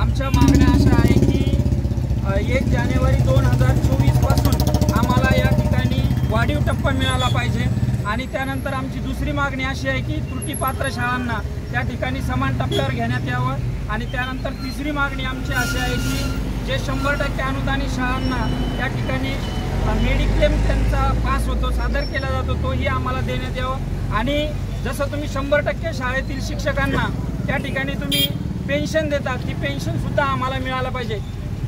आमच्या मागण्या अशा आहे की 1 जानेवारी 2024 पासून आम्हाला या ठिकाणी वाढीव टप्पा मिळाला पाहिजे आणि त्यानंतर आमची दुसरी मागणी अशी आहे की त्रुटीपात्र शाळांना त्या ठिकाणी समान टप्प्यावर घेण्यात यावं आणि त्यानंतर तिसरी मागणी आमची अशी आहे की जे 100% अनुदानित शाळांना त्या ठिकाणी मेडिक्लेम त्यांचा पास होतो सादर केला जातो तोही आम्हाला देण्यात यावं आणि जसं तुम्ही 100% शाळेतील शिक्षकांना त्या ठिकाणी तुम्ही पेन्शन देता ती पेन्शनसुद्धा आम्हाला मिळालं पाहिजे।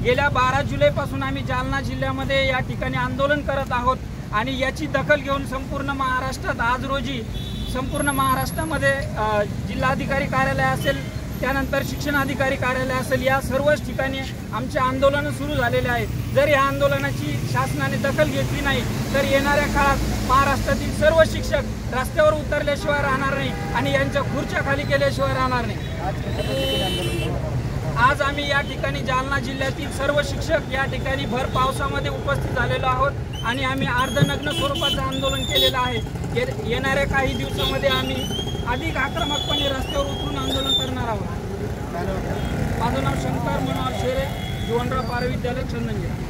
गेल्या 12 जुलैपासून आम्ही जालना जिल्ह्यामध्ये या ठिकाणी आंदोलन करत आहोत आणि याची दखल घेऊन संपूर्ण महाराष्ट्रात आज रोजी संपूर्ण महाराष्ट्रामध्ये जिल्हाधिकारी कार्यालय असेल त्यानंतर शिक्षण अधिकारी कार्यालय असेल या सर्वच ठिकाणी आमचे आंदोलन सुरू झालेले आहेत। जर या आंदोलनाची शासनाने दखल घेतली नाही तर येणाऱ्या काळात महाराष्ट्रातील सर्व शिक्षक रस्त्यावर उतरल्याशिवाय राहणार नाही आणि यांच्या खुर्च्या खाली केल्याशिवाय राहणार नाही। आज आम्ही या ठिकाणी जालना जिल्ह्यातील सर्व शिक्षक या ठिकाणी भर पावसामध्ये उपस्थित झालेलो आहोत आणि आम्ही अर्धनग्न स्वरूपाचं आंदोलन केलेलं आहे। येणाऱ्या काही दिवसामध्ये आम्ही अधिक आक्रमकपणे रस्त्यावर उतरून आंदोलन करणार आहोत। माझं नाव शंकर मनोहर शेरे, जीवनराव पारविद्यालय चंदनजिरा।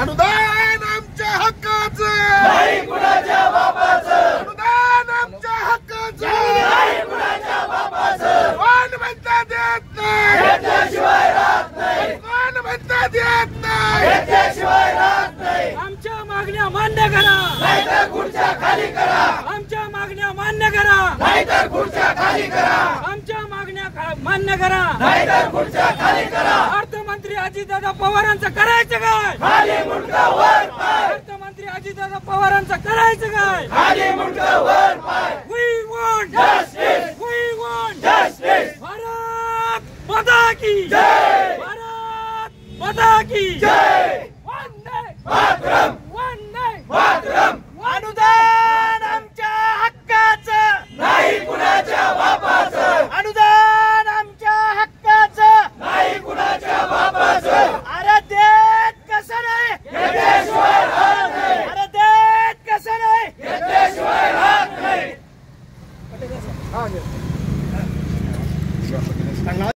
अनुदान आमच्या हक्काचं नाही कुणाच्या बापाचं, अनुदान आमच्या हक्काचं नाही कुणाच्या बापाचं, कोण म्हणता देत नाही घेतल्याशिवाय राहत नाही, कोण म्हणता देत नाही घेतल्याशिवाय राहत नाही। आमच्या मागण्या मान्य करा नाहीतर खुर्च्या खाली करा, आमच्या मागण्या मान्य करा नाहीतर खुर्च्या खाली करा, आमच्या मागण्या मान्य करा नाहीतर खुर्च्या खाली करा। अर्थमंत्री अजितदादा पवारांचं करायचं काय खाली मुंडका वर पाय, अर्थमंत्री अजितदादा पवारांचं करायचं काय खाली मुंडका वर पाय। We want Justice! We want Justice! Bharat माता की जय! भारत माता की जय!